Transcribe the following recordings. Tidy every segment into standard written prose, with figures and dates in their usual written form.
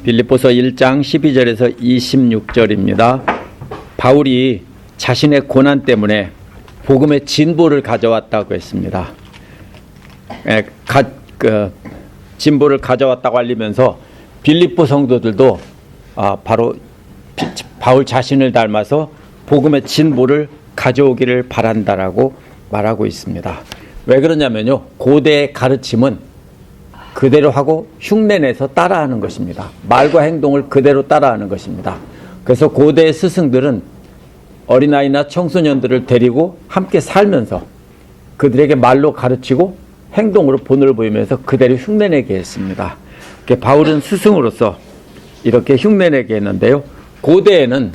빌립보서 1장 12절에서 26절입니다. 바울이 자신의 고난 때문에 복음의 진보를 가져왔다고 했습니다. 진보를 가져왔다고 알리면서 빌립보 성도들도 바로 바울 자신을 닮아서 복음의 진보를 가져오기를 바란다라고 말하고 있습니다. 왜 그러냐면요, 고대의 가르침은 그대로 하고 흉내내서 따라하는 것입니다. 말과 행동을 그대로 따라하는 것입니다. 그래서 고대의 스승들은 어린아이나 청소년들을 데리고 함께 살면서 그들에게 말로 가르치고 행동으로 본을 보이면서 그대로 흉내내게 했습니다. 바울은 스승으로서 이렇게 흉내내게 했는데요, 고대에는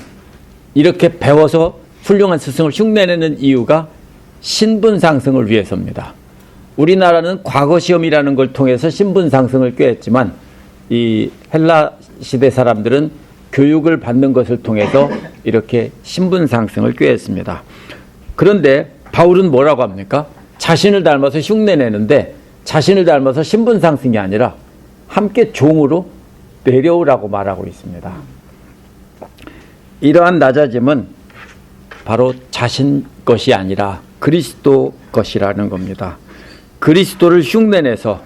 이렇게 배워서 훌륭한 스승을 흉내내는 이유가 신분 상승을 위해서입니다. 우리나라는 과거 시험이라는 걸 통해서 신분 상승을 꾀했지만 이 헬라 시대 사람들은 교육을 받는 것을 통해서 이렇게 신분 상승을 꾀했습니다. 그런데 바울은 뭐라고 합니까? 자신을 닮아서 흉내내는데 자신을 닮아서 신분 상승이 아니라 함께 종으로 내려오라고 말하고 있습니다. 이러한 낮아짐은 바로 자신 것이 아니라 그리스도 것이라는 겁니다. 그리스도를 흉내내서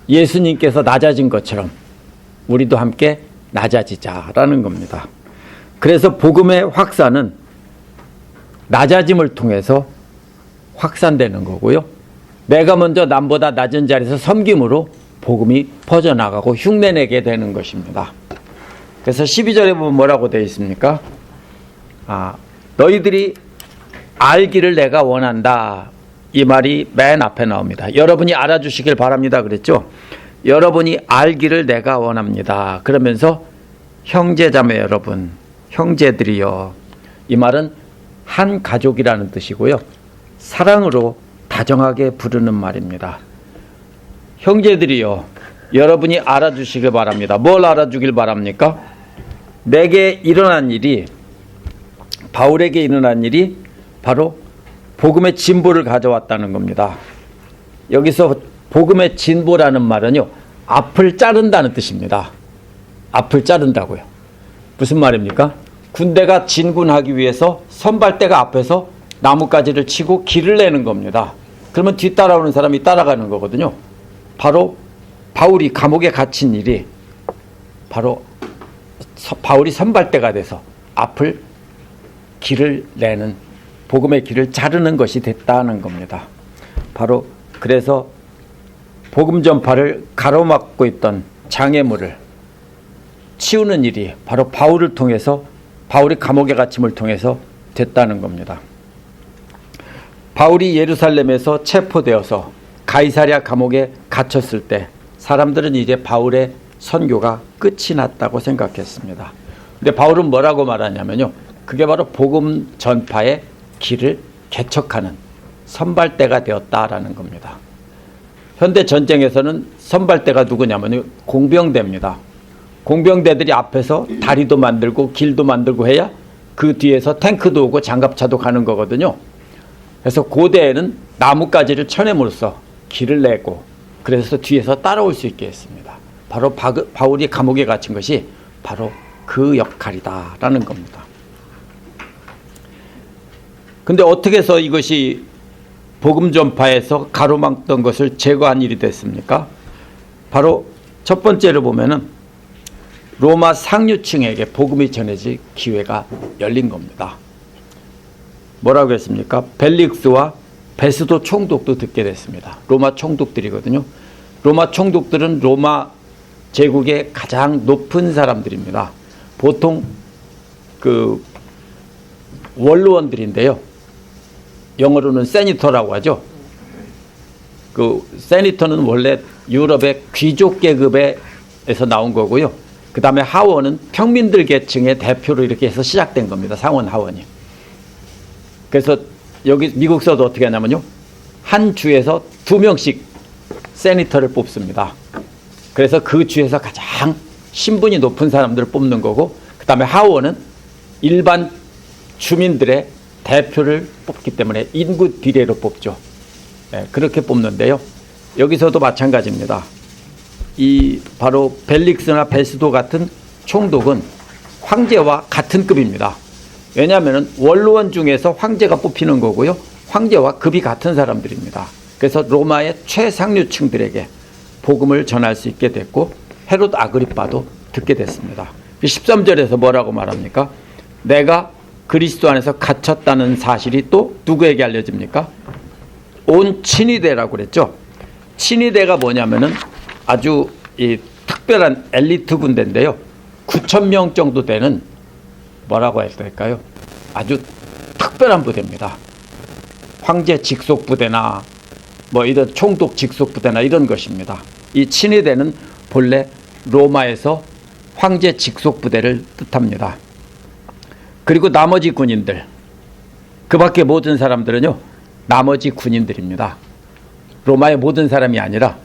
예수님께서 낮아진 것처럼 우리도 함께 낮아지자라는 겁니다. 그래서 복음의 확산은 낮아짐을 통해서 확산되는 거고요, 내가 먼저 남보다 낮은 자리에서 섬김으로 복음이 퍼져나가고 흉내내게 되는 것입니다. 그래서 12절에 보면 뭐라고 되어 있습니까? 너희들이 알기를 내가 원한다. 이 말이 맨 앞에 나옵니다. 여러분이 알아주시길 바랍니다 그랬죠. 여러분이 알기를 내가 원합니다. 그러면서 형제자매 여러분, 형제들이여, 이 말은 한 가족이라는 뜻이고요, 사랑으로 다정하게 부르는 말입니다. 형제들이여, 여러분이 알아주시길 바랍니다. 뭘 알아주길 바랍니까? 내게 일어난 일이, 바울에게 일어난 일이 바로 복음의 진보를 가져왔다는 겁니다. 여기서 복음의 진보라는 말은요, 앞을 자른다는 뜻입니다. 앞을 자른다고요. 무슨 말입니까? 군대가 진군하기 위해서 선발대가 앞에서 나뭇가지를 치고 길을 내는 겁니다. 그러면 뒤따라오는 사람이 따라가는 거거든요. 바로 바울이 감옥에 갇힌 일이 바로 바울이 선발대가 돼서 앞을 길을 내는, 복음의 길을 자르는 것이 됐다는 겁니다. 바로 그래서 복음 전파를 가로막고 있던 장애물을 치우는 일이 바로 바울을 통해서, 바울이 감옥에 갇힘을 통해서 됐다는 겁니다. 바울이 예루살렘에서 체포되어서 가이사랴 감옥에 갇혔을 때 사람들은 이제 바울의 선교가 끝이 났다고 생각했습니다. 근데 바울은 뭐라고 말하냐면요, 그게 바로 복음 전파의 길을 개척하는 선발대가 되었다라는 겁니다. 현대 전쟁에서는 선발대가 누구냐면 공병대입니다. 공병대들이 앞에서 다리도 만들고 길도 만들고 해야 그 뒤에서 탱크도 오고 장갑차도 가는 거거든요. 그래서 고대에는 나뭇가지를 쳐냄으로써 길을 내고 그래서 뒤에서 따라올 수 있게 했습니다. 바로 바울이 감옥에 갇힌 것이 바로 그 역할이다라는 겁니다. 근데 어떻게 해서 이것이 복음 전파에서 가로막던 것을 제거한 일이 됐습니까? 바로 첫 번째로 보면은 로마 상류층에게 복음이 전해질 기회가 열린 겁니다. 뭐라고 했습니까? 벨릭스와 베스도 총독도 듣게 됐습니다. 로마 총독들이거든요. 로마 총독들은 로마 제국의 가장 높은 사람들입니다. 보통 그 원로원들인데요, 영어로는 세니터라고 하죠. 그 세니터는 원래 유럽의 귀족 계급에서 나온 거고요, 그 다음에 하원은 평민들 계층의 대표로 이렇게 해서 시작된 겁니다. 상원 하원이. 그래서 여기 미국서도 어떻게 하냐면요, 한 주에서 2명씩 세니터를 뽑습니다. 그래서 그 주에서 가장 신분이 높은 사람들을 뽑는 거고, 그 다음에 하원은 일반 주민들의 대표를 뽑기 때문에 인구 비례로 뽑죠. 네, 그렇게 뽑는데요, 여기서도 마찬가지입니다. 이 바로 벨릭스나 베스도 같은 총독은 황제와 같은 급입니다. 왜냐하면 원로원 중에서 황제가 뽑히는 거고요. 황제와 급이 같은 사람들입니다. 그래서 로마의 최상류층들에게 복음을 전할 수 있게 됐고 헤롯 아그리빠도 듣게 됐습니다. 13절에서 뭐라고 말합니까? 내가 그리스도 안에서 갇혔다는 사실이 또 누구에게 알려집니까? 온 친위대라고 그랬죠. 친위대가 뭐냐면은 아주 이 특별한 엘리트 군대인데요. 9,000명 정도 되는 뭐라고 해야 될까요? 아주 특별한 부대입니다. 황제 직속 부대나 뭐 이런 총독 직속 부대나 이런 것입니다. 이 친위대는 본래 로마에서 황제 직속 부대를 뜻합니다. 그리고 나머지 군인들, 그 밖에 모든 사람들은요, 나머지 군인들입니다. 로마의 모든 사람이 아니라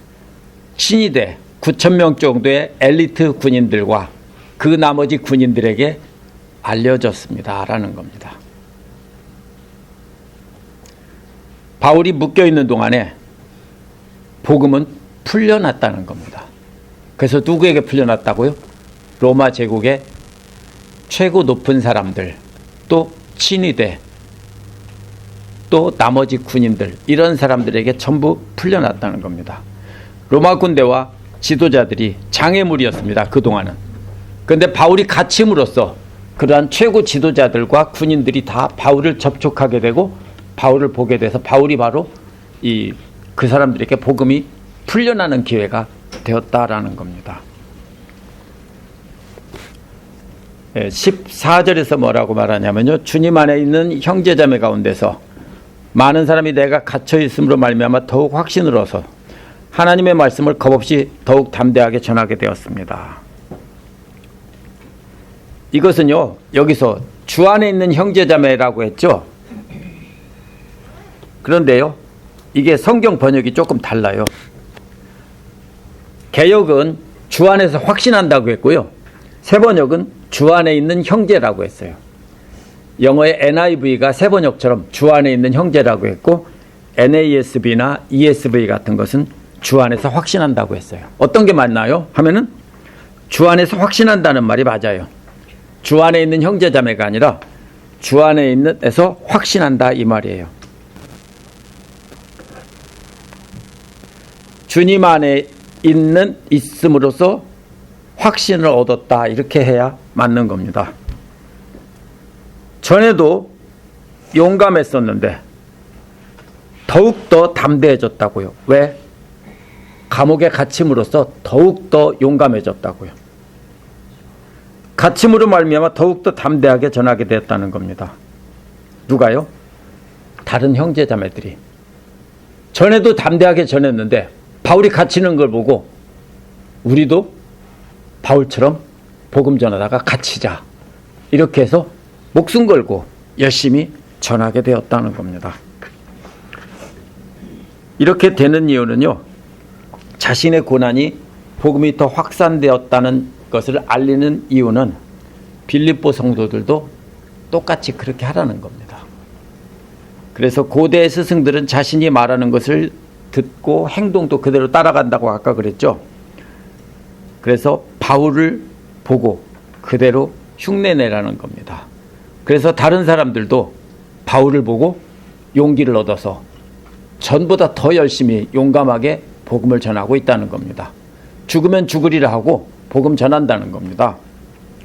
친위대 9,000명 정도의 엘리트 군인들과 그 나머지 군인들에게 알려졌습니다라는 겁니다. 바울이 묶여있는 동안에 복음은 풀려났다는 겁니다. 그래서 누구에게 풀려났다고요? 로마 제국의 최고 높은 사람들, 또 친위대, 또 나머지 군인들, 이런 사람들에게 전부 풀려났다는 겁니다. 로마 군대와 지도자들이 장애물이었습니다. 그동안은. 그런데 바울이 갇힘으로써 그러한 최고 지도자들과 군인들이 다 바울을 접촉하게 되고 바울을 보게 돼서 바울이 바로 그 사람들에게 복음이 풀려나는 기회가 되었다라는 겁니다. 14절에서 뭐라고 말하냐면요, 주님 안에 있는 형제자매 가운데서 많은 사람이 내가 갇혀 있음으로 말미암아 더욱 확신을 얻어서 하나님의 말씀을 겁없이 더욱 담대하게 전하게 되었습니다. 이것은요, 여기서 주 안에 있는 형제자매라고 했죠. 그런데요, 이게 성경 번역이 조금 달라요. 개역은 주 안에서 확신한다고 했고요, 새 번역은 주 안에 있는 형제라고 했어요. 영어의 NIV가 새 번역처럼 주 안에 있는 형제라고 했고, NASB나 ESV 같은 것은 주 안에서 확신한다고 했어요. 어떤 게 맞나요? 하면은 주 안에서 확신한다는 말이 맞아요. 주 안에 있는 형제자매가 아니라 주 안에 있는에서 확신한다, 이 말이에요. 주님 안에 있음으로써 확신을 얻었다, 이렇게 해야 맞는 겁니다. 전에도 용감했었는데 더욱더 담대해졌다고요. 왜? 감옥에 갇힘으로써 더욱더 용감해졌다고요. 갇힘으로 말미암아 더욱더 담대하게 전하게 되었다는 겁니다. 누가요? 다른 형제자매들이. 전에도 담대하게 전했는데 바울이 갇히는 걸 보고 우리도 바울처럼 복음 전하다가 갇히자, 이렇게 해서 목숨 걸고 열심히 전하게 되었다는 겁니다. 이렇게 되는 이유는요, 자신의 고난이 복음이 더 확산되었다는 것을 알리는 이유는 빌립보 성도들도 똑같이 그렇게 하라는 겁니다. 그래서 고대 스승들은 자신이 말하는 것을 듣고 행동도 그대로 따라간다고 아까 그랬죠. 그래서 바울을 보고 그대로 흉내내라는 겁니다. 그래서 다른 사람들도 바울을 보고 용기를 얻어서 전보다 더 열심히 용감하게 복음을 전하고 있다는 겁니다. 죽으면 죽으리라 하고 복음 전한다는 겁니다.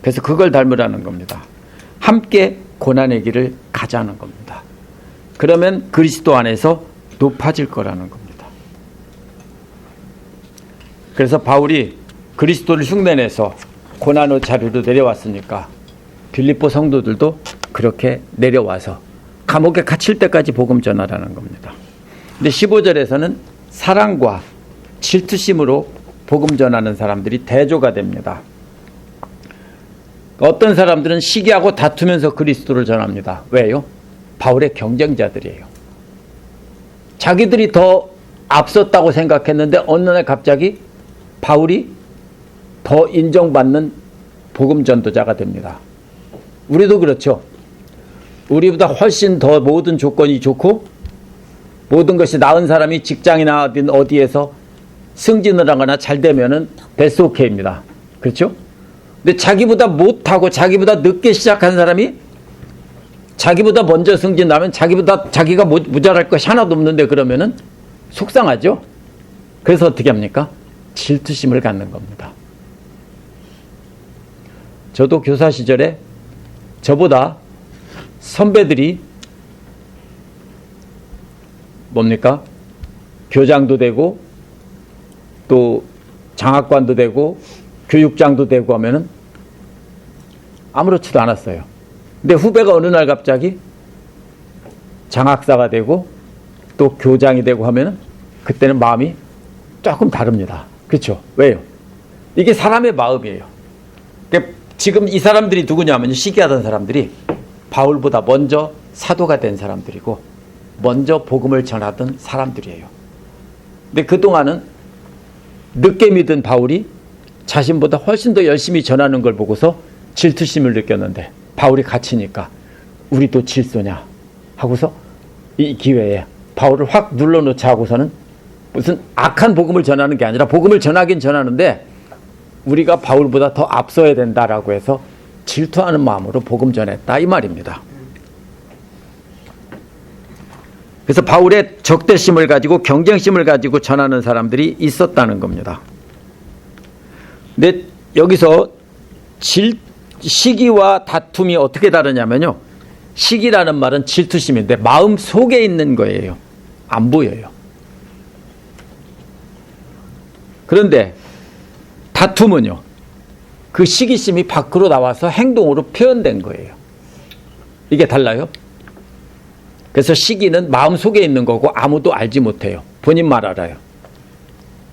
그래서 그걸 닮으라는 겁니다. 함께 고난의 길을 가자는 겁니다. 그러면 그리스도 안에서 높아질 거라는 겁니다. 그래서 바울이 그리스도를 흉내내서 고난의 자리로 내려왔으니까 빌립보 성도들도 그렇게 내려와서 감옥에 갇힐 때까지 복음 전하라는 겁니다. 근데 15절에서는 사랑과 질투심으로 복음 전하는 사람들이 대조가 됩니다. 어떤 사람들은 시기하고 다투면서 그리스도를 전합니다. 왜요? 바울의 경쟁자들이에요. 자기들이 더 앞섰다고 생각했는데 어느 날 갑자기 바울이 더 인정받는 복음 전도자가 됩니다. 우리도 그렇죠. 우리보다 훨씬 더 모든 조건이 좋고 모든 것이 나은 사람이 직장이나 어디에서 승진을 하거나 잘 되면은 베스트 오케이입니다. 그렇죠? 근데 자기보다 못하고 자기보다 늦게 시작한 사람이 자기보다 먼저 승진하면 자기가 모자랄 것이 하나도 없는데 그러면은 속상하죠. 그래서 어떻게 합니까? 질투심을 갖는 겁니다. 저도 교사 시절에 저보다 선배들이 뭡니까? 교장도 되고 또 장학관도 되고 교육장도 되고 하면은 아무렇지도 않았어요. 근데 후배가 어느 날 갑자기 장학사가 되고 또 교장이 되고 하면은 그때는 마음이 조금 다릅니다. 그렇죠? 왜요? 이게 사람의 마음이에요. 그러니까 지금 이 사람들이 누구냐면요, 시기하던 사람들이 바울보다 먼저 사도가 된 사람들이고 먼저 복음을 전하던 사람들이에요. 근데 그동안은 늦게 믿은 바울이 자신보다 훨씬 더 열심히 전하는 걸 보고서 질투심을 느꼈는데 바울이 갇히니까 우리도 질소냐 하고서 이 기회에 바울을 확 눌러놓자 하고서는 무슨 악한 복음을 전하는 게 아니라 복음을 전하긴 전하는데 우리가 바울보다 더 앞서야 된다라고 해서 질투하는 마음으로 복음 전했다 이 말입니다. 그래서 바울의 적대심을 가지고 경쟁심을 가지고 전하는 사람들이 있었다는 겁니다. 근데 여기서 시기와 다툼이 어떻게 다르냐면요, 시기라는 말은 질투심인데 마음 속에 있는 거예요. 안 보여요. 그런데 다툼은요, 그 시기심이 밖으로 나와서 행동으로 표현된 거예요. 이게 달라요. 그래서 시기는 마음 속에 있는 거고 아무도 알지 못해요. 본인만 알아요.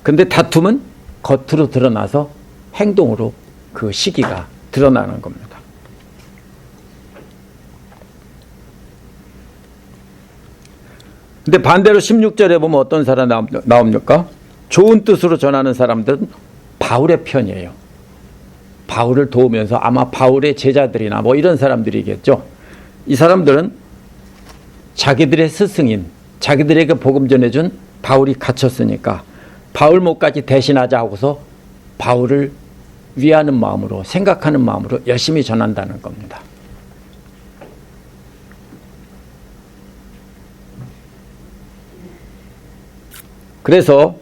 근데 다툼은 겉으로 드러나서 행동으로 그 시기가 드러나는 겁니다. 근데 반대로 16절에 보면 어떤 사람이 나옵니까? 좋은 뜻으로 전하는 사람들은 바울의 편이에요. 바울을 도우면서 아마 바울의 제자들이나 뭐 이런 사람들이겠죠. 이 사람들은 자기들의 스승인, 자기들에게 복음 전해준 바울이 갇혔으니까 바울 목까지 대신하자 하고서 바울을 위하는 마음으로, 생각하는 마음으로 열심히 전한다는 겁니다. 그래서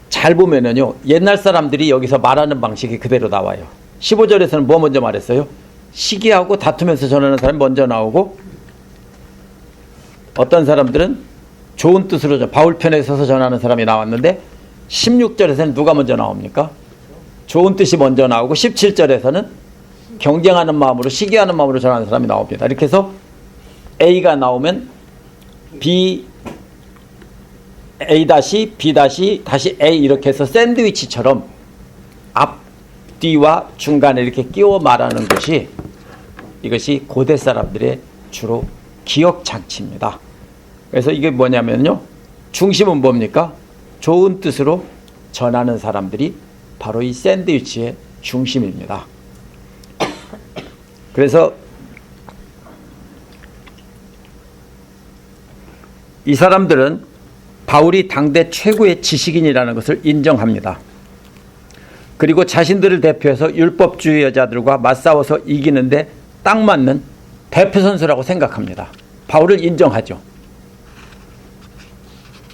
잘 보면은요, 옛날 사람들이 여기서 말하는 방식이 그대로 나와요. 15절에서는 뭐 먼저 말했어요? 시기하고 다투면서 전하는 사람이 먼저 나오고, 어떤 사람들은 좋은 뜻으로 바울 편에 서서 전하는 사람이 나왔는데 16절에서는 누가 먼저 나옵니까? 좋은 뜻이 먼저 나오고 17절에서는 경쟁하는 마음으로, 시기하는 마음으로 전하는 사람이 나옵니다. 이렇게 해서 A가 나오면 B, A 다시 B 다시 A 이렇게 해서 샌드위치처럼 앞뒤와 중간에 이렇게 끼워 말하는 것이, 이것이 고대 사람들의 주로 기억 장치입니다. 그래서 이게 뭐냐면요, 중심은 뭡니까? 좋은 뜻으로 전하는 사람들이 바로 이 샌드위치의 중심입니다. 그래서 이 사람들은 바울이 당대 최고의 지식인이라는 것을 인정합니다. 그리고 자신들을 대표해서 율법주의자들과 맞싸워서 이기는데 딱 맞는 대표 선수라고 생각합니다. 바울을 인정하죠.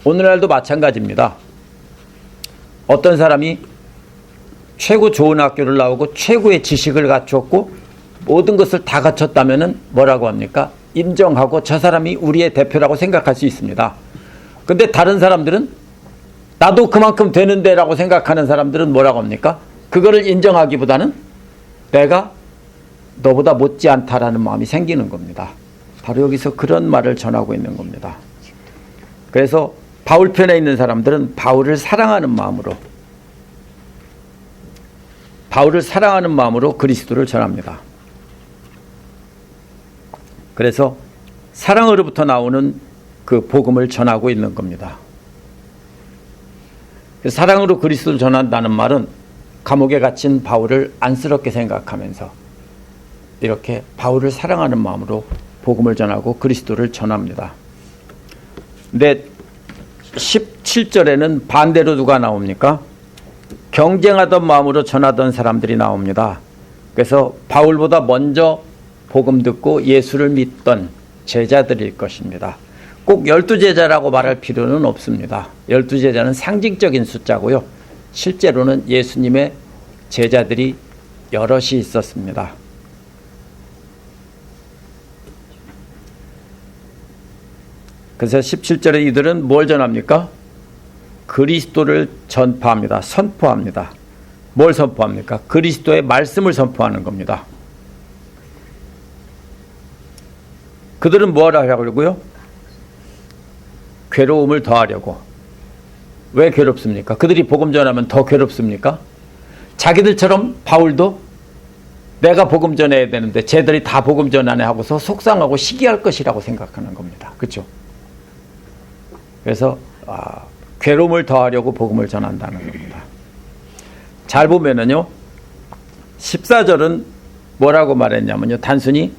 오늘날도 마찬가지입니다. 어떤 사람이 최고 좋은 학교를 나오고 최고의 지식을 갖췄고 모든 것을 다 갖췄다면 뭐라고 합니까? 인정하고 저 사람이 우리의 대표라고 생각할 수 있습니다. 근데 다른 사람들은 나도 그만큼 되는데 라고 생각하는 사람들은 뭐라고 합니까? 그거를 인정하기보다는 내가 너보다 못지않다라는 마음이 생기는 겁니다. 바로 여기서 그런 말을 전하고 있는 겁니다. 그래서 바울 편에 있는 사람들은 바울을 사랑하는 마음으로 그리스도를 전합니다. 그래서 사랑으로부터 나오는 그 복음을 전하고 있는 겁니다. 사랑으로 그리스도를 전한다는 말은 감옥에 갇힌 바울을 안쓰럽게 생각하면서 이렇게 바울을 사랑하는 마음으로 복음을 전하고 그리스도를 전합니다. 근데 17절에는 반대로 누가 나옵니까? 경쟁하던 마음으로 전하던 사람들이 나옵니다. 그래서 바울보다 먼저 복음 듣고 예수를 믿던 제자들일 것입니다. 꼭 12제자라고 말할 필요는 없습니다. 12제자는 상징적인 숫자고요. 실제로는 예수님의 제자들이 여럿이 있었습니다. 그래서 17절에 이들은 뭘 전합니까? 그리스도를 전파합니다. 선포합니다. 뭘 선포합니까? 그리스도의 말씀을 선포하는 겁니다. 그들은 뭘 하려고요? 괴로움을 더하려고. 왜 괴롭습니까? 그들이 복음 전하면 더 괴롭습니까? 자기들처럼 바울도 내가 복음 전해야 되는데 쟤들이 다 복음 전하네 하고서 속상하고 시기할 것이라고 생각하는 겁니다. 그렇죠? 그래서 괴로움을 더하려고 복음을 전한다는 겁니다. 잘 보면은요, 14절은 뭐라고 말했냐면요, 단순히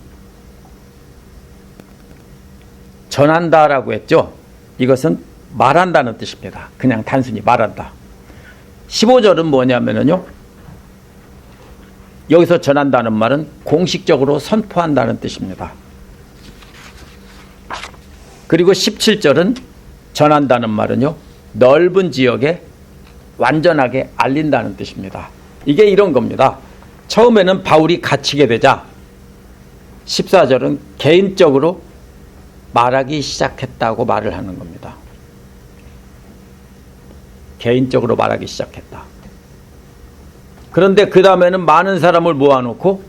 전한다라고 했죠. 이것은 말한다는 뜻입니다. 그냥 단순히 말한다. 15절은 뭐냐면요, 여기서 전한다는 말은 공식적으로 선포한다는 뜻입니다. 그리고 17절은 전한다는 말은요, 넓은 지역에 완전하게 알린다는 뜻입니다. 이게 이런 겁니다. 처음에는 바울이 갇히게 되자 14절은 개인적으로 말하기 시작했다고 말을 하는 겁니다. 개인적으로 말하기 시작했다. 그런데 그 다음에는 많은 사람을 모아놓고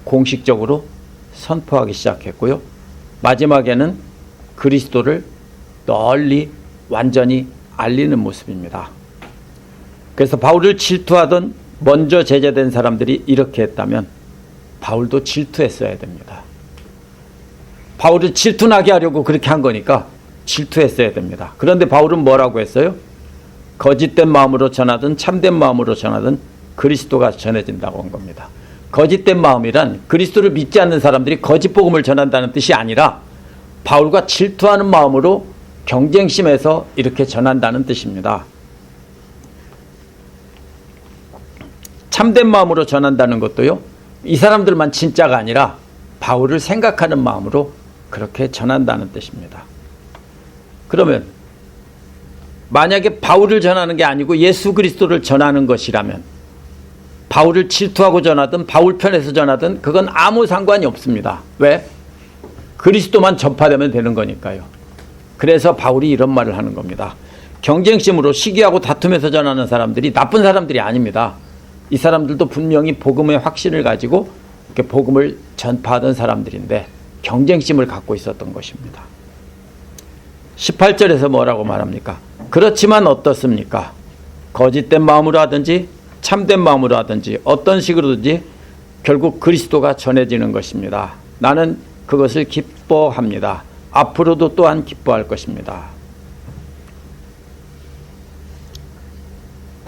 공식적으로 선포하기 시작했고요. 마지막에는 그리스도를 널리 완전히 알리는 모습입니다. 그래서 바울을 질투하던 먼저 제자된 사람들이 이렇게 했다면 바울도 질투했어야 됩니다. 바울을 질투나게 하려고 그렇게 한 거니까 질투했어야 됩니다. 그런데 바울은 뭐라고 했어요? 거짓된 마음으로 전하든 참된 마음으로 전하든 그리스도가 전해진다고 한 겁니다. 거짓된 마음이란 그리스도를 믿지 않는 사람들이 거짓 복음을 전한다는 뜻이 아니라 바울과 질투하는 마음으로 경쟁심에서 이렇게 전한다는 뜻입니다. 참된 마음으로 전한다는 것도요, 이 사람들만 진짜가 아니라 바울을 생각하는 마음으로 그렇게 전한다는 뜻입니다. 그러면 만약에 바울을 전하는 게 아니고 예수 그리스도를 전하는 것이라면 바울을 질투하고 전하든 바울 편에서 전하든 그건 아무 상관이 없습니다. 왜? 그리스도만 전파되면 되는 거니까요. 그래서 바울이 이런 말을 하는 겁니다. 경쟁심으로 시기하고 다투면서 전하는 사람들이 나쁜 사람들이 아닙니다. 이 사람들도 분명히 복음의 확신을 가지고 이렇게 복음을 전파하던 사람들인데 경쟁심을 갖고 있었던 것입니다. 18절에서 뭐라고 말합니까? 그렇지만 어떻습니까? 거짓된 마음으로 하든지 참된 마음으로 하든지 어떤 식으로든지 결국 그리스도가 전해지는 것입니다. 나는 그것을 기뻐합니다. 앞으로도 또한 기뻐할 것입니다.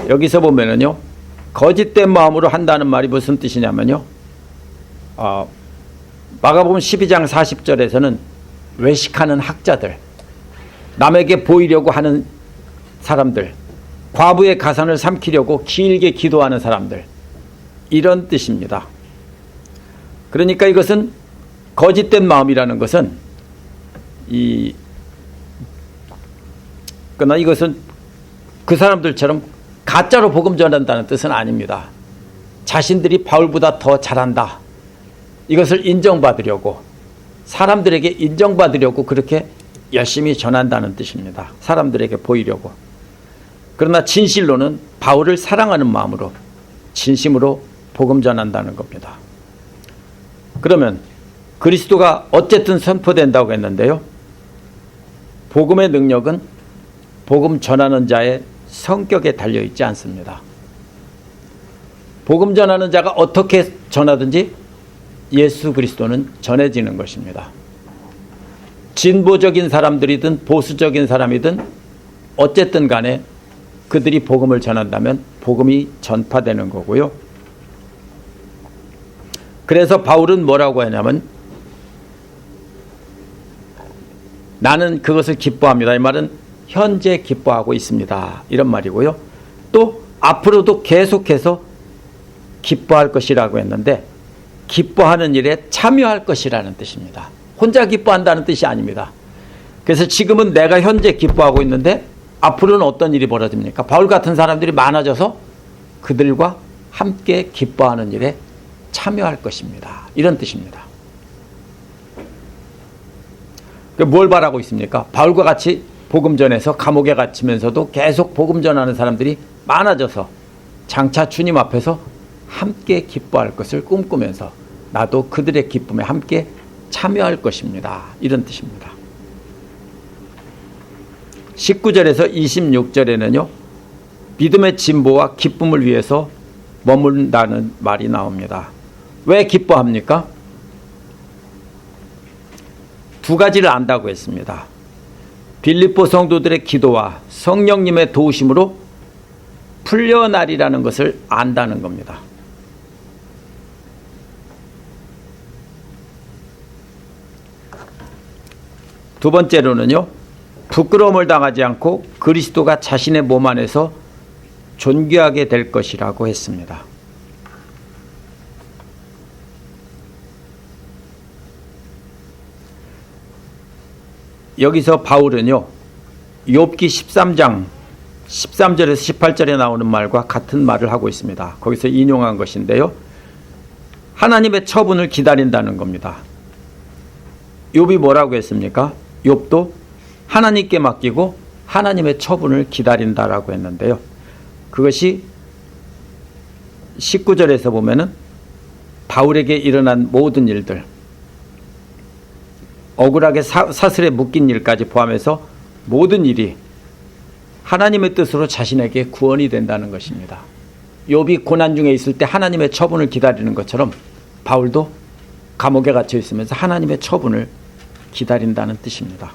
여기서 보면은요, 거짓된 마음으로 한다는 말이 무슨 뜻이냐면요, 마가복음 12장 40절에서는 외식하는 학자들, 남에게 보이려고 하는 사람들, 과부의 가산을 삼키려고 길게 기도하는 사람들, 이런 뜻입니다. 그러니까 이것은 거짓된 마음이라는 것은 그러나 이것은 그 사람들처럼 가짜로 복음 전한다는 뜻은 아닙니다. 자신들이 바울보다 더 잘한다, 이것을 인정받으려고, 사람들에게 인정받으려고 그렇게 열심히 전한다는 뜻입니다. 사람들에게 보이려고. 그러나 진실로는 바울을 사랑하는 마음으로 진심으로 복음 전한다는 겁니다. 그러면 그리스도가 어쨌든 선포된다고 했는데요, 복음의 능력은 복음 전하는 자의 성격에 달려있지 않습니다. 복음 전하는 자가 어떻게 전하든지 예수 그리스도는 전해지는 것입니다. 진보적인 사람들이든 보수적인 사람이든 어쨌든 간에 그들이 복음을 전한다면 복음이 전파되는 거고요. 그래서 바울은 뭐라고 하냐면 나는 그것을 기뻐합니다. 이 말은 현재 기뻐하고 있습니다, 이런 말이고요. 또 앞으로도 계속해서 기뻐할 것이라고 했는데 기뻐하는 일에 참여할 것이라는 뜻입니다. 혼자 기뻐한다는 뜻이 아닙니다. 그래서 지금은 내가 현재 기뻐하고 있는데 앞으로는 어떤 일이 벌어집니까? 바울 같은 사람들이 많아져서 그들과 함께 기뻐하는 일에 참여할 것입니다. 이런 뜻입니다. 뭘 바라고 있습니까? 바울과 같이 복음 전해서 감옥에 갇히면서도 계속 복음 전하는 사람들이 많아져서 장차 주님 앞에서 함께 기뻐할 것을 꿈꾸면서 나도 그들의 기쁨에 함께 참여할 것입니다. 이런 뜻입니다. 19절에서 26절에는요. 믿음의 진보와 기쁨을 위해서 머문다는 말이 나옵니다. 왜 기뻐합니까? 두 가지를 안다고 했습니다. 빌립보 성도들의 기도와 성령님의 도우심으로 풀려나리라는 것을 안다는 겁니다. 두 번째로는요. 부끄러움을 당하지 않고 그리스도가 자신의 몸 안에서 존귀하게 될 것이라고 했습니다. 여기서 바울은요. 욥기 13장 13절에서 18절에 나오는 말과 같은 말을 하고 있습니다. 거기서 인용한 것인데요. 하나님의 처분을 기다린다는 겁니다. 욥이 뭐라고 했습니까? 욥도 하나님께 맡기고 하나님의 처분을 기다린다라고 했는데요. 그것이 19절에서 보면은 바울에게 일어난 모든 일들, 억울하게 사슬에 묶인 일까지 포함해서 모든 일이 하나님의 뜻으로 자신에게 구원이 된다는 것입니다. 욥이 고난 중에 있을 때 하나님의 처분을 기다리는 것처럼 바울도 감옥에 갇혀 있으면서 하나님의 처분을 기다린다는 뜻입니다.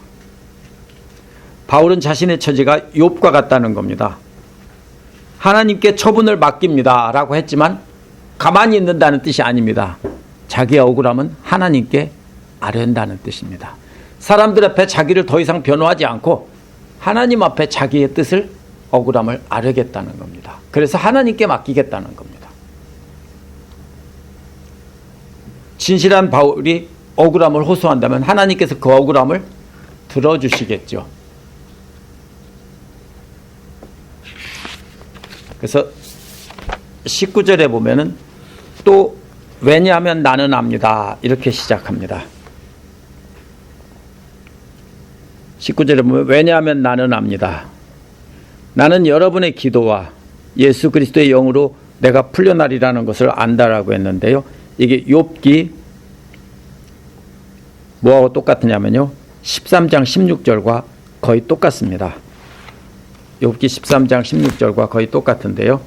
바울은 자신의 처지가 욥과 같다는 겁니다. 하나님께 처분을 맡깁니다 라고 했지만 가만히 있는다는 뜻이 아닙니다. 자기의 억울함은 하나님께 아뢰는다는 뜻입니다. 사람들 앞에 자기를 더 이상 변호하지 않고 하나님 앞에 자기의 뜻을, 억울함을 아뢰겠다는 겁니다. 그래서 하나님께 맡기겠다는 겁니다. 진실한 바울이 억울함을 호소한다면 하나님께서 그 억울함을 들어주시겠죠. 그래서 19절에 보면은 또 왜냐하면 나는 압니다. 이렇게 시작합니다. 19절에 보면 왜냐하면 나는 압니다. 나는 여러분의 기도와 예수 그리스도의 영으로 내가 풀려나리라는 것을 안다라고 했는데요. 이게 욥기 뭐하고 똑같으냐면요. 13장 16절과 거의 똑같습니다. 욥기 13장 16절과 거의 똑같은데요.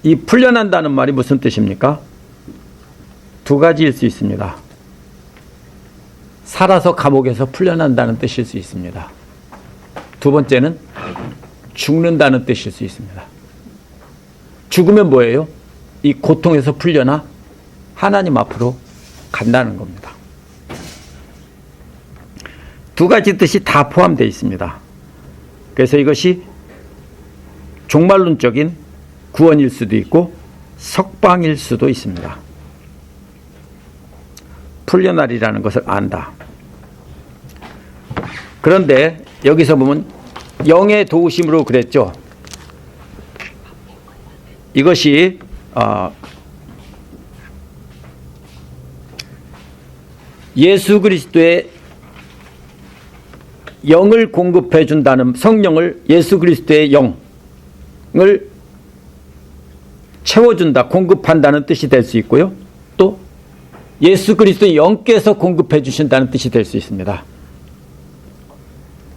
이 풀려난다는 말이 무슨 뜻입니까? 두 가지일 수 있습니다. 살아서 감옥에서 풀려난다는 뜻일 수 있습니다. 두 번째는 죽는다는 뜻일 수 있습니다. 죽으면 뭐예요? 이 고통에서 풀려나 하나님 앞으로 간다는 겁니다. 두 가지 뜻이 다 포함되어 있습니다. 그래서 이것이 종말론적인 구원일 수도 있고 석방일 수도 있습니다. 풀려나리라는 것을 안다. 그런데 여기서 보면 영의 도우심으로 그랬죠. 이것이 예수 그리스도의 영을 공급해 준다는, 성령을, 예수 그리스도의 영을 채워준다, 공급한다는 뜻이 될 수 있고요. 또 예수 그리스도의 영께서 공급해 주신다는 뜻이 될 수 있습니다.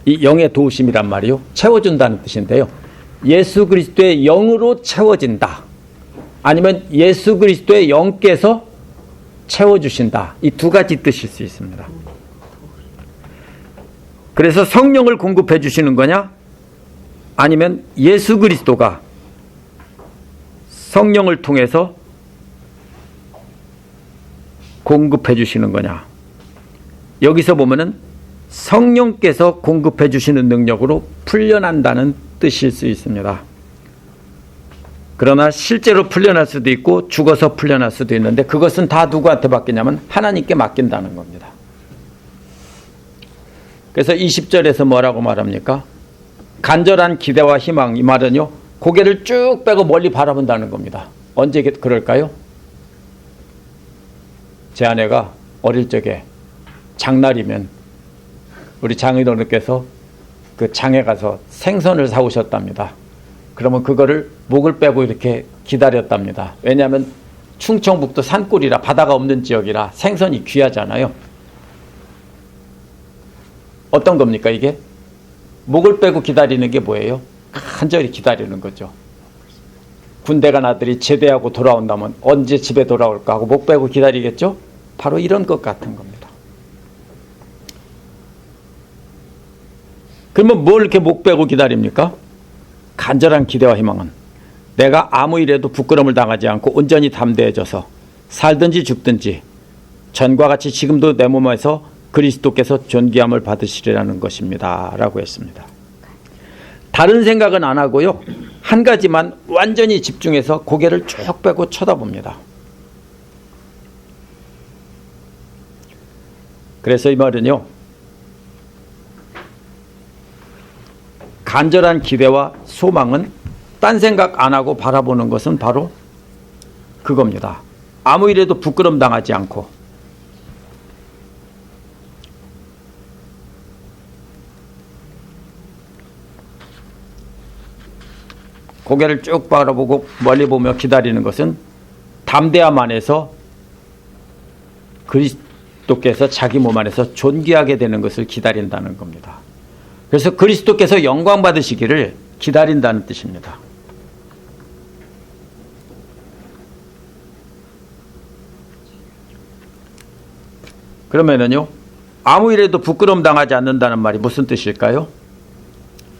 이 영의 도우심이란 말이요, 채워준다는 뜻인데요. 예수 그리스도의 영으로 채워진다, 아니면 예수 그리스도의 영께서 채워주신다, 이 두 가지 뜻일 수 있습니다. 그래서 성령을 공급해 주시는 거냐, 아니면 예수 그리스도가 성령을 통해서 공급해 주시는 거냐. 여기서 보면은 성령께서 공급해 주시는 능력으로 풀려난다는 뜻일 수 있습니다. 그러나 실제로 풀려날 수도 있고 죽어서 풀려날 수도 있는데 그것은 다 누구한테 맡기냐면 하나님께 맡긴다는 겁니다. 그래서 20절에서 뭐라고 말합니까? 간절한 기대와 희망, 이 말은요, 고개를 쭉 빼고 멀리 바라본다는 겁니다. 언제 그럴까요? 제 아내가 어릴 적에 장날이면 우리 장인어른께서 그 장에 가서 생선을 사오셨답니다. 그러면 그거를 목을 빼고 이렇게 기다렸답니다. 왜냐하면 충청북도 산골이라 바다가 없는 지역이라 생선이 귀하잖아요. 어떤 겁니까 이게? 목을 빼고 기다리는 게 뭐예요? 간절히 기다리는 거죠. 군대 간 아들이 제대하고 돌아온다면 언제 집에 돌아올까 하고 목 빼고 기다리겠죠? 바로 이런 것 같은 겁니다. 그러면 뭘 이렇게 목 빼고 기다립니까? 간절한 기대와 희망은 내가 아무 일에도 부끄러움을 당하지 않고 온전히 담대해져서 살든지 죽든지 전과 같이 지금도 내 몸에서 그리스도께서 존귀함을 받으시리라는 것입니다. 라고 했습니다. 다른 생각은 안 하고요. 한 가지만 완전히 집중해서 고개를 쭉 빼고 쳐다봅니다. 그래서 이 말은요. 간절한 기대와 소망은 딴 생각 안 하고 바라보는 것은 바로 그겁니다. 아무 일에도 부끄럼 당하지 않고 고개를 쭉 바라보고 멀리 보며 기다리는 것은 담대함 안에서 그리스도께서 자기 몸 안에서 존귀하게 되는 것을 기다린다는 겁니다. 그래서 그리스도께서 영광 받으시기를 기다린다는 뜻입니다. 그러면은요, 아무 일에도 부끄러움 당하지 않는다는 말이 무슨 뜻일까요?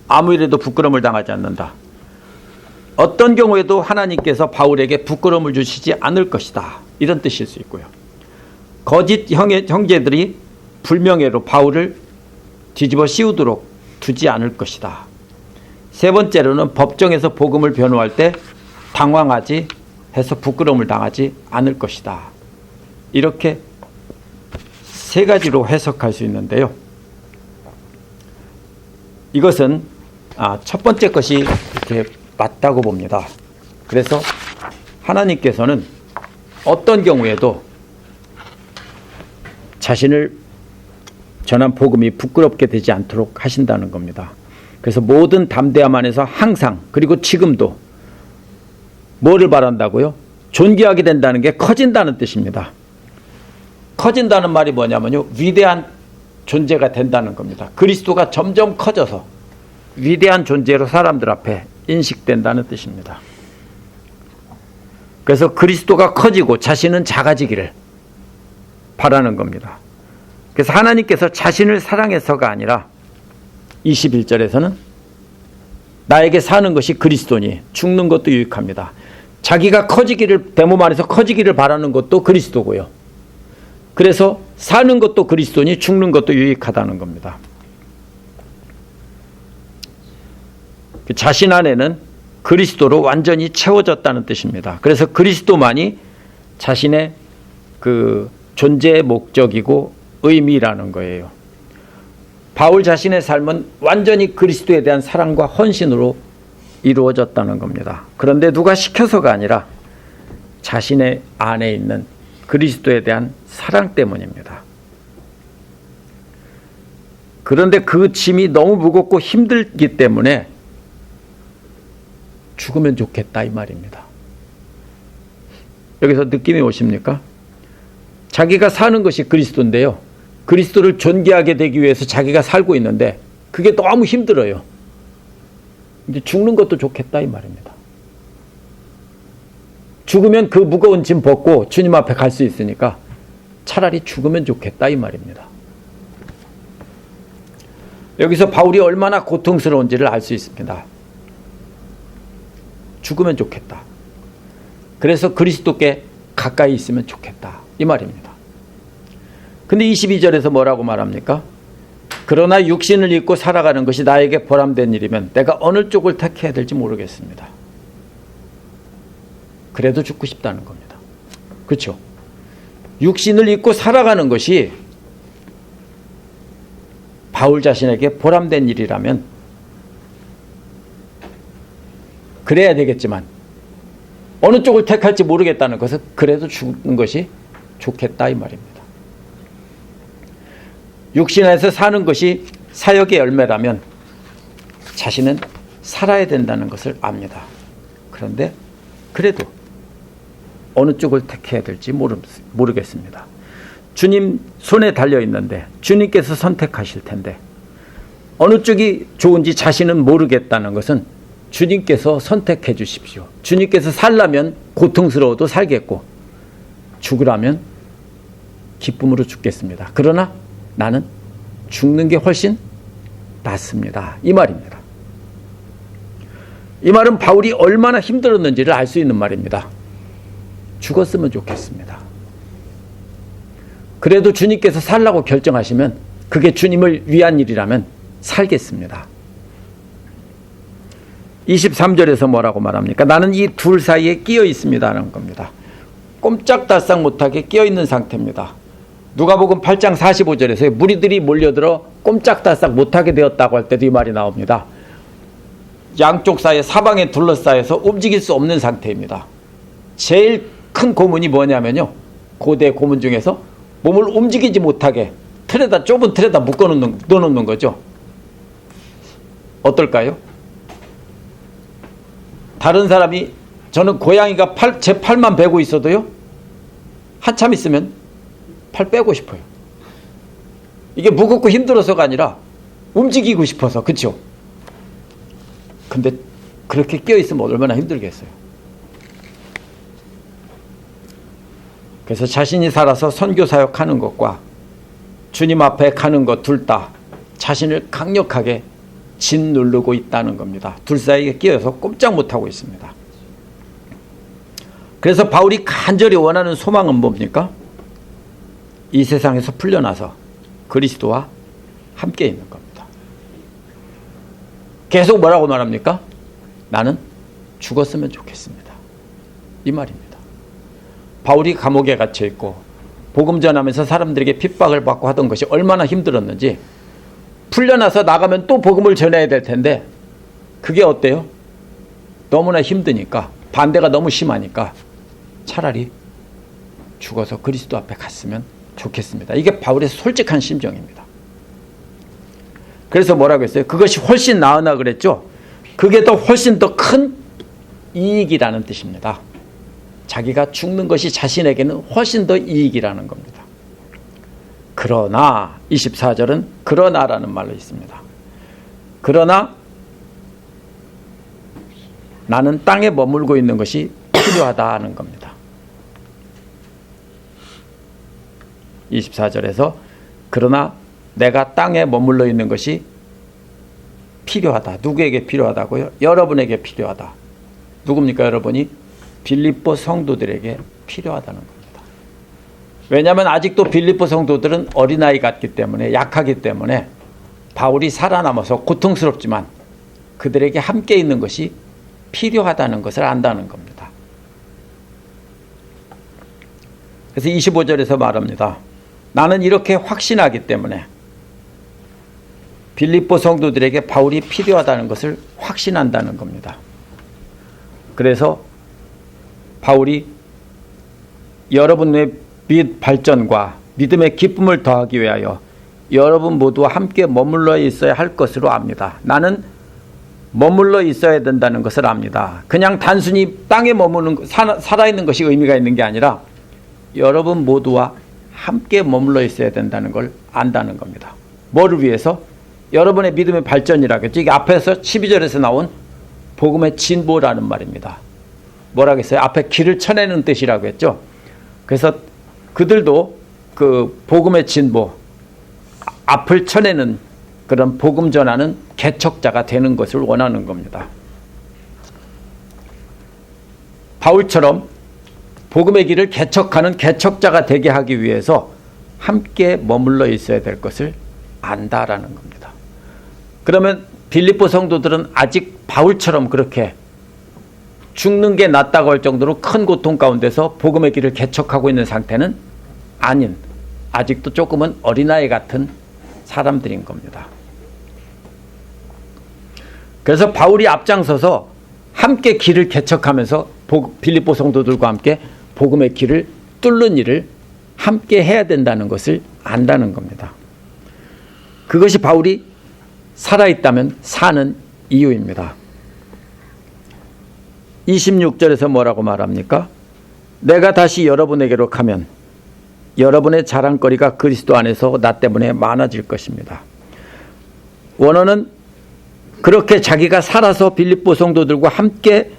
아무 일에도 부끄러움을 당하지 않는다. 어떤 경우에도 하나님께서 바울에게 부끄러움을 주시지 않을 것이다. 이런 뜻일 수 있고요. 거짓 형제들이 불명예로 바울을 뒤집어 씌우도록 두지 않을 것이다. 세 번째로는 법정에서 복음을 변호할 때 당황하지 해서 부끄러움을 당하지 않을 것이다. 이렇게 세 가지로 해석할 수 있는데요. 이것은 첫 번째 것이 이렇게 맞다고 봅니다. 그래서 하나님께서는 어떤 경우에도 자신을 전한 복음이 부끄럽게 되지 않도록 하신다는 겁니다. 그래서 모든 담대함 안에서 항상 그리고 지금도 뭐를 바란다고요? 존귀하게 된다는 게 커진다는 뜻입니다. 커진다는 말이 뭐냐면요, 위대한 존재가 된다는 겁니다. 그리스도가 점점 커져서 위대한 존재로 사람들 앞에 인식된다는 뜻입니다. 그래서 그리스도가 커지고 자신은 작아지기를 바라는 겁니다. 그래서 하나님께서 자신을 사랑해서가 아니라 21절에서는 나에게 사는 것이 그리스도니 죽는 것도 유익합니다. 자기가 커지기를, 내 몸 안에서 커지기를 바라는 것도 그리스도고요. 그래서 사는 것도 그리스도니 죽는 것도 유익하다는 겁니다. 자신 안에는 그리스도로 완전히 채워졌다는 뜻입니다. 그래서 그리스도만이 자신의 그 존재의 목적이고 의미라는 거예요. 바울 자신의 삶은 완전히 그리스도에 대한 사랑과 헌신으로 이루어졌다는 겁니다. 그런데 누가 시켜서가 아니라 자신의 안에 있는 그리스도에 대한 사랑 때문입니다. 그런데 그 짐이 너무 무겁고 힘들기 때문에 죽으면 좋겠다 이 말입니다. 여기서 느낌이 오십니까? 자기가 사는 것이 그리스도인데요. 그리스도를 존귀하게 되기 위해서 자기가 살고 있는데 그게 너무 힘들어요. 이제 죽는 것도 좋겠다 이 말입니다. 죽으면 그 무거운 짐 벗고 주님 앞에 갈 수 있으니까 차라리 죽으면 좋겠다 이 말입니다. 여기서 바울이 얼마나 고통스러운지를 알 수 있습니다. 죽으면 좋겠다. 그래서 그리스도께 가까이 있으면 좋겠다 이 말입니다. 근데 22절에서 뭐라고 말합니까? 그러나 육신을 입고 살아가는 것이 나에게 보람된 일이면 내가 어느 쪽을 택해야 될지 모르겠습니다. 그래도 죽고 싶다는 겁니다. 그렇죠? 육신을 입고 살아가는 것이 바울 자신에게 보람된 일이라면 그래야 되겠지만 어느 쪽을 택할지 모르겠다는 것은 그래도 죽는 것이 좋겠다 이 말입니다. 육신 안에서 사는 것이 사역의 열매라면 자신은 살아야 된다는 것을 압니다. 그런데 그래도 어느 쪽을 택해야 될지 모르겠습니다. 주님 손에 달려있는데 주님께서 선택하실 텐데 어느 쪽이 좋은지 자신은 모르겠다는 것은 주님께서 선택해 주십시오. 주님께서 살라면 고통스러워도 살겠고 죽으라면 기쁨으로 죽겠습니다. 그러나 나는 죽는 게 훨씬 낫습니다. 이 말입니다. 이 말은 바울이 얼마나 힘들었는지를 알 수 있는 말입니다. 죽었으면 좋겠습니다. 그래도 주님께서 살라고 결정하시면 그게 주님을 위한 일이라면 살겠습니다. 23절에서 뭐라고 말합니까? 나는 이 둘 사이에 끼어 있습니다라는 겁니다. 꼼짝달싹 못하게 끼어 있는 상태입니다. 누가복음 8장 45절에서 무리들이 몰려들어 꼼짝달싹 못하게 되었다고 할 때도 이 말이 나옵니다. 양쪽 사이에 사방에 둘러싸여서 움직일 수 없는 상태입니다. 제일 큰 고문이 뭐냐면요, 고대 고문 중에서 몸을 움직이지 못하게 좁은 틀에다 넣어놓는 거죠. 어떨까요? 다른 사람이, 저는 고양이가 제 팔만 베고 있어도요 한참 있으면 팔 빼고 싶어요. 이게 무겁고 힘들어서가 아니라 움직이고 싶어서. 그렇죠? 근데 그렇게 끼어있으면 얼마나 힘들겠어요. 그래서 자신이 살아서 선교 사역하는 것과 주님 앞에 가는 것 둘 다 자신을 강력하게 짓누르고 있다는 겁니다. 둘 사이에 끼어서 꼼짝 못하고 있습니다. 그래서 바울이 간절히 원하는 소망은 뭡니까? 이 세상에서 풀려나서 그리스도와 함께 있는 겁니다. 계속 뭐라고 말합니까? 나는 죽었으면 좋겠습니다. 이 말입니다. 바울이 감옥에 갇혀 있고 복음 전하면서 사람들에게 핍박을 받고 하던 것이 얼마나 힘들었는지, 풀려나서 나가면 또 복음을 전해야 될 텐데 그게 어때요? 너무나 힘드니까, 반대가 너무 심하니까 차라리 죽어서 그리스도 앞에 갔으면 좋겠습니다. 이게 바울의 솔직한 심정입니다. 그래서 뭐라고 했어요? 그것이 훨씬 나으나 그랬죠? 그게 더 훨씬 더 큰 이익이라는 뜻입니다. 자기가 죽는 것이 자신에게는 훨씬 더 이익이라는 겁니다. 그러나 24절은 그러나라는 말로 있습니다. 그러나 나는 땅에 머물고 있는 것이 필요하다는 겁니다. 24절에서 그러나 내가 땅에 머물러 있는 것이 필요하다. 누구에게 필요하다고요? 여러분에게 필요하다. 누굽니까 여러분이? 빌립보 성도들에게 필요하다는 겁니다. 왜냐하면 아직도 빌립보 성도들은 어린아이 같기 때문에, 약하기 때문에 바울이 살아남아서 고통스럽지만 그들에게 함께 있는 것이 필요하다는 것을 안다는 겁니다. 그래서 25절에서 말합니다. 나는 이렇게 확신하기 때문에, 빌립보 성도들에게 바울이 필요하다는 것을 확신한다는 겁니다. 그래서 바울이 여러분의 믿 발전과 믿음의 기쁨을 더하기 위하여 여러분 모두와 함께 머물러 있어야 할 것으로 압니다. 나는 머물러 있어야 된다는 것을 압니다. 그냥 단순히 땅에 머무는, 살아있는 것이 의미가 있는 게 아니라 여러분 모두와 함께 머물러 있어야 된다는 걸 안다는 겁니다. 뭐를 위해서? 여러분의 믿음의 발전이라겠죠. 이게 앞에서 12절에서 나온 복음의 진보라는 말입니다. 뭐라고 했어요? 앞에 길을 쳐내는 뜻이라고 했죠. 그래서 그들도 그 복음의 진보, 앞을 쳐내는 그런 복음 전하는 개척자가 되는 것을 원하는 겁니다. 바울처럼 복음의 길을 개척하는 개척자가 되게 하기 위해서 함께 머물러 있어야 될 것을 안다라는 겁니다. 그러면 빌립보 성도들은 아직 바울처럼 그렇게 죽는 게 낫다고 할 정도로 큰 고통 가운데서 복음의 길을 개척하고 있는 상태는 아닌, 아직도 조금은 어린아이 같은 사람들인 겁니다. 그래서 바울이 앞장서서 함께 길을 개척하면서 빌립보 성도들과 함께 복음의 길을 뚫는 일을 함께 해야 된다는 것을 안다는 겁니다. 그것이 바울이 살아있다면 사는 이유입니다. 26절에서 뭐라고 말합니까? 내가 다시 여러분에게로 가면 여러분의 자랑거리가 그리스도 안에서 나 때문에 많아질 것입니다. 원어는 그렇게 자기가 살아서 빌립보 성도들과 함께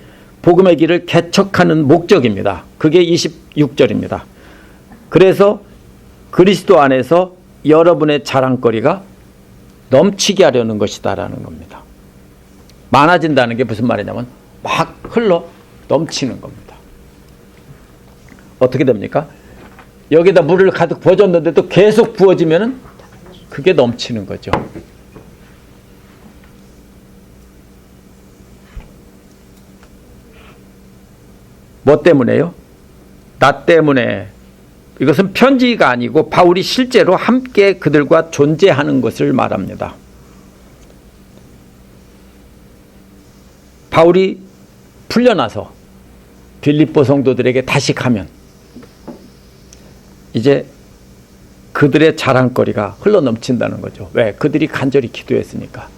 복음의 길을 개척하는 목적입니다. 그게 26절입니다. 그래서 그리스도 안에서 여러분의 자랑거리가 넘치게 하려는 것이다라는 겁니다. 많아진다는 게 무슨 말이냐면 막 흘러 넘치는 겁니다. 어떻게 됩니까? 여기다 물을 가득 부어줬는데도 계속 부어지면은 그게 넘치는 거죠. 뭐 때문에요? 나 때문에. 이것은 편지가 아니고 바울이 실제로 함께 그들과 존재하는 것을 말합니다. 바울이 풀려나서 빌립보 성도들에게 다시 가면 이제 그들의 자랑거리가 흘러넘친다는 거죠. 왜? 그들이 간절히 기도했으니까.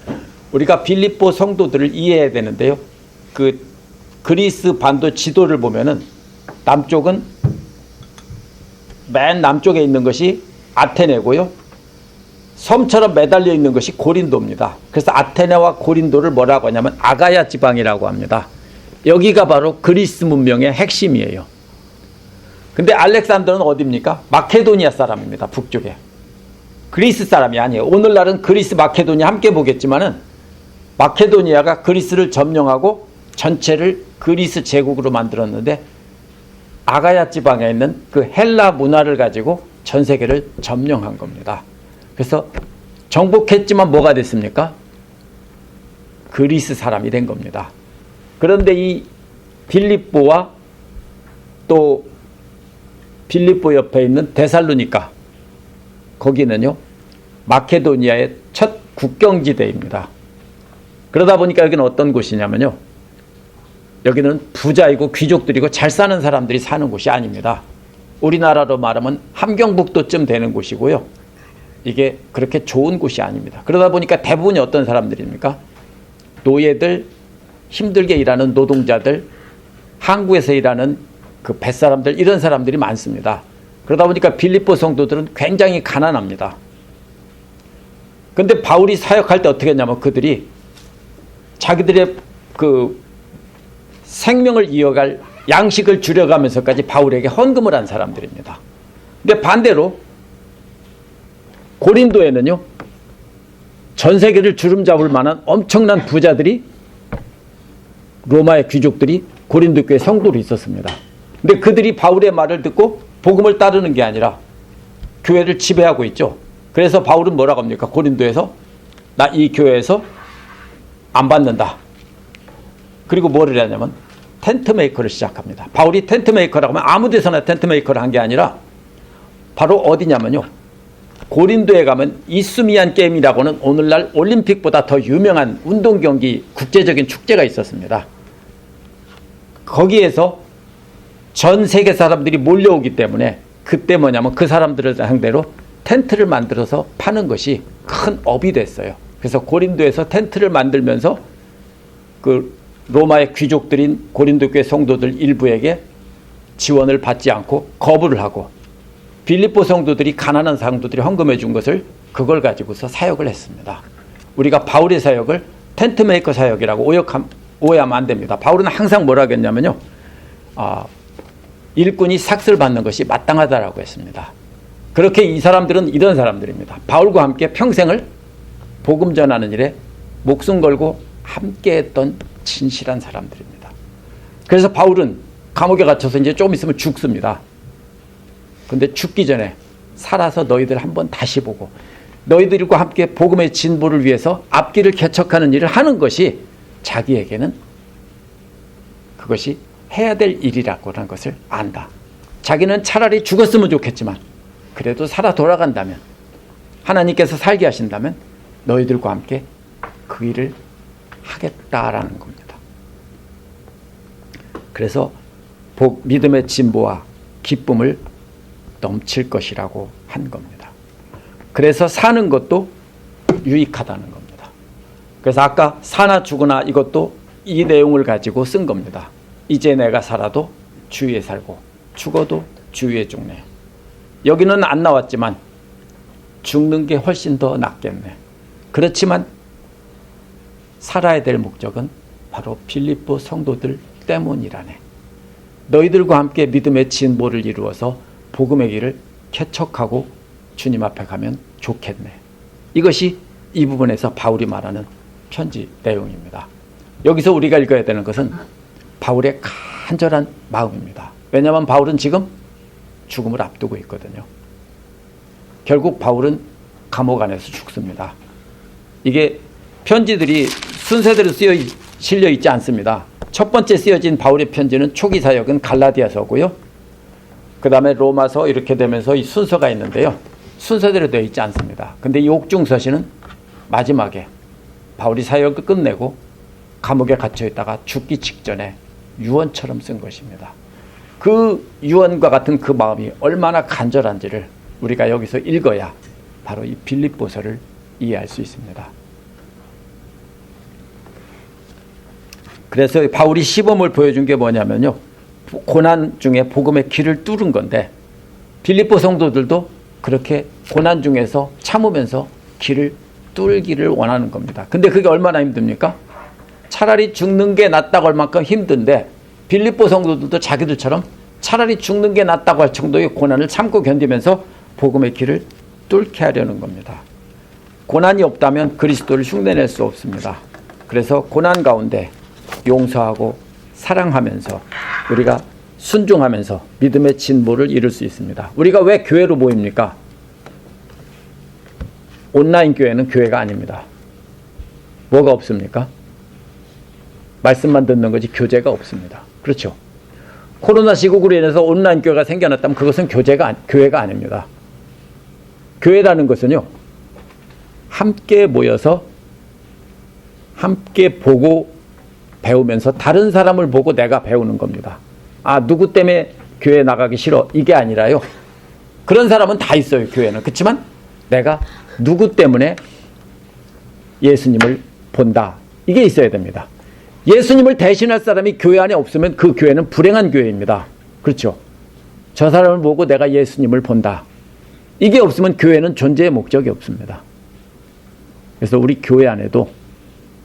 우리가 빌립보 성도들을 이해해야 되는데요. 그리스 반도 지도를 보면은 남쪽은 맨 남쪽에 있는 것이 아테네고요. 섬처럼 매달려 있는 것이 고린도입니다. 그래서 아테네와 고린도를 뭐라고 하냐면 아가야 지방이라고 합니다. 여기가 바로 그리스 문명의 핵심이에요. 근데 알렉산더는 어디입니까? 마케도니아 사람입니다. 북쪽에. 그리스 사람이 아니에요. 오늘날은 그리스 마케도니아 함께 보겠지만은 마케도니아가 그리스를 점령하고 전체를 그리스 제국으로 만들었는데 아가야 지방에 있는 그 헬라 문화를 가지고 전 세계를 점령한 겁니다. 그래서 정복했지만 뭐가 됐습니까? 그리스 사람이 된 겁니다. 그런데 이 빌립보와 또 빌립보 옆에 있는 데살로니가, 거기는요 마케도니아의 첫 국경지대입니다. 그러다 보니까 여기는 어떤 곳이냐면요, 여기는 부자이고 귀족들이고 잘 사는 사람들이 사는 곳이 아닙니다. 우리나라로 말하면 함경북도쯤 되는 곳이고요. 이게 그렇게 좋은 곳이 아닙니다. 그러다 보니까 대부분이 어떤 사람들입니까? 노예들, 힘들게 일하는 노동자들, 항구에서 일하는 그 뱃사람들, 이런 사람들이 많습니다. 그러다 보니까 빌립보 성도들은 굉장히 가난합니다. 근데 바울이 사역할 때 어떻게 했냐면 그들이 자기들의 그 생명을 이어갈 양식을 줄여가면서까지 바울에게 헌금을 한 사람들입니다. 근데 반대로 고린도에는요, 전 세계를 주름잡을 만한 엄청난 부자들이, 로마의 귀족들이 고린도 교회 성도로 있었습니다. 근데 그들이 바울의 말을 듣고 복음을 따르는 게 아니라 교회를 지배하고 있죠. 그래서 바울은 뭐라고 합니까? 고린도에서 나 이 교회에서 안 받는다. 그리고 뭐를 하냐면 텐트 메이커를 시작합니다. 바울이 텐트 메이커라고 하면 아무 데서나 텐트 메이커를 한 게 아니라 바로 어디냐면요, 고린도에 가면 이수미안 게임이라고는 오늘날 올림픽보다 더 유명한 운동경기 국제적인 축제가 있었습니다. 거기에서 전 세계 사람들이 몰려오기 때문에 그때 뭐냐면 그 사람들을 상대로 텐트를 만들어서 파는 것이 큰 업이 됐어요. 그래서 고린도에서 텐트를 만들면서 그 로마의 귀족들인 고린도 교회 성도들 일부에게 지원을 받지 않고 거부를 하고, 빌립보 성도들이, 가난한 성도들이 헌금해 준 것을 그걸 가지고서 사역을 했습니다. 우리가 바울의 사역을 텐트 메이커 사역이라고 오해하면 안 됩니다. 바울은 항상 뭐라 했냐면요, 일꾼이 삭슬 받는 것이 마땅하다라고 했습니다. 그렇게 이 사람들은 이런 사람들입니다. 바울과 함께 평생을 복음 전하는 일에 목숨 걸고 함께했던 진실한 사람들입니다. 그래서 바울은 감옥에 갇혀서 이제 좀 있으면 죽습니다. 근데 죽기 전에 살아서 너희들 한번 다시 보고 너희들과 함께 복음의 진보를 위해서 앞길을 개척하는 일을 하는 것이 자기에게는 그것이 해야 될 일이라고 하는 것을 안다. 자기는 차라리 죽었으면 좋겠지만 그래도 살아 돌아간다면, 하나님께서 살게 하신다면 너희들과 함께 그 일을 하겠다라는 겁니다. 그래서 믿음의 진보와 기쁨을 넘칠 것이라고 한 겁니다. 그래서 사는 것도 유익하다는 겁니다. 그래서 아까 사나 죽으나 이것도 이 내용을 가지고 쓴 겁니다. 이제 내가 살아도 주 위에 살고 죽어도 주 위에 죽네. 여기는 안 나왔지만 죽는 게 훨씬 더 낫겠네. 그렇지만 살아야 될 목적은 바로 빌립보 성도들 때문이라네. 너희들과 함께 믿음의 진보를 이루어서 복음의 길을 개척하고 주님 앞에 가면 좋겠네. 이것이 이 부분에서 바울이 말하는 편지 내용입니다. 여기서 우리가 읽어야 되는 것은 바울의 간절한 마음입니다. 왜냐하면 바울은 지금 죽음을 앞두고 있거든요. 결국 바울은 감옥 안에서 죽습니다. 이게 편지들이 순서대로 실려 있지 않습니다. 첫 번째 쓰여진 바울의 편지는 초기 사역은 갈라디아서고요. 그 다음에 로마서 이렇게 되면서 이 순서가 있는데요. 순서대로 되어 있지 않습니다. 근데 이 옥중서신은 마지막에 바울이 사역을 끝내고 감옥에 갇혀 있다가 죽기 직전에 유언처럼 쓴 것입니다. 그 유언과 같은 그 마음이 얼마나 간절한지를 우리가 여기서 읽어야 바로 이 빌립보서를 이해할 수 있습니다. 그래서 바울이 시범을 보여준 게 뭐냐면요, 고난 중에 복음의 길을 뚫은 건데, 빌립보 성도들도 그렇게 고난 중에서 참으면서 길을 뚫기를 원하는 겁니다. 근데 그게 얼마나 힘듭니까? 차라리 죽는 게 낫다고 할 만큼 힘든데, 빌립보 성도들도 자기들처럼 차라리 죽는 게 낫다고 할 정도의 고난을 참고 견디면서 복음의 길을 뚫게 하려는 겁니다. 고난이 없다면 그리스도를 흉내낼 수 없습니다. 그래서 고난 가운데 용서하고 사랑하면서 우리가 순종하면서 믿음의 진보를 이룰 수 있습니다. 우리가 왜 교회로 모입니까? 온라인 교회는 교회가 아닙니다. 뭐가 없습니까? 말씀만 듣는 거지 교제가 없습니다. 그렇죠? 코로나 시국으로 인해서 온라인 교회가 생겨났다면 그것은 교회가 아닙니다. 교회라는 것은요, 함께 모여서 함께 보고 배우면서 다른 사람을 보고 내가 배우는 겁니다. 아, 누구 때문에 교회 나가기 싫어, 이게 아니라요. 그런 사람은 다 있어요, 교회는. 그렇지만 내가 누구 때문에 예수님을 본다, 이게 있어야 됩니다. 예수님을 대신할 사람이 교회 안에 없으면 그 교회는 불행한 교회입니다. 그렇죠? 저 사람을 보고 내가 예수님을 본다, 이게 없으면 교회는 존재의 목적이 없습니다. 그래서 우리 교회 안에도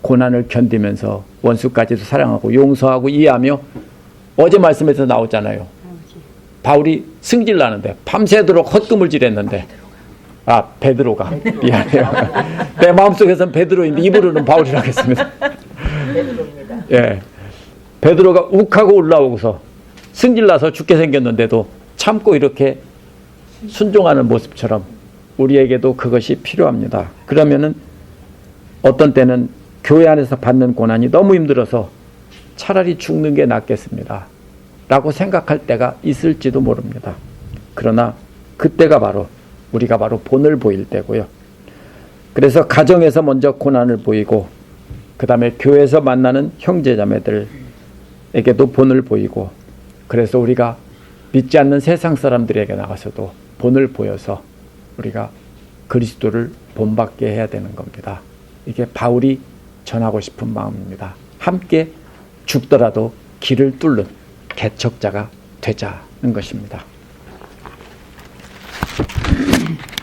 고난을 견디면서 원수까지도 사랑하고 용서하고 이해하며, 어제 말씀에서 나오잖아요. 바울이 승질나는데 밤새도록 헛구물질했는데, 아, 베드로가 미안해요. 내 마음속에서는 베드로인데 입으로는 바울이라고 했습니다. 베드로입니다. 예, 베드로가 욱하고 올라오고서 승질나서 죽게 생겼는데도 참고 이렇게 순종하는 모습처럼 우리에게도 그것이 필요합니다. 그러면은 어떤 때는 교회 안에서 받는 고난이 너무 힘들어서 차라리 죽는 게 낫겠습니다 라고 생각할 때가 있을지도 모릅니다. 그러나 그때가 바로 우리가 바로 본을 보일 때고요. 그래서 가정에서 먼저 고난을 보이고 그 다음에 교회에서 만나는 형제자매들에게도 본을 보이고, 그래서 우리가 믿지 않는 세상 사람들에게 나가서도 본을 보여서 우리가 그리스도를 본받게 해야 되는 겁니다. 이게 바울이 전하고 싶은 마음입니다. 함께 죽더라도 길을 뚫는 개척자가 되자는 것입니다.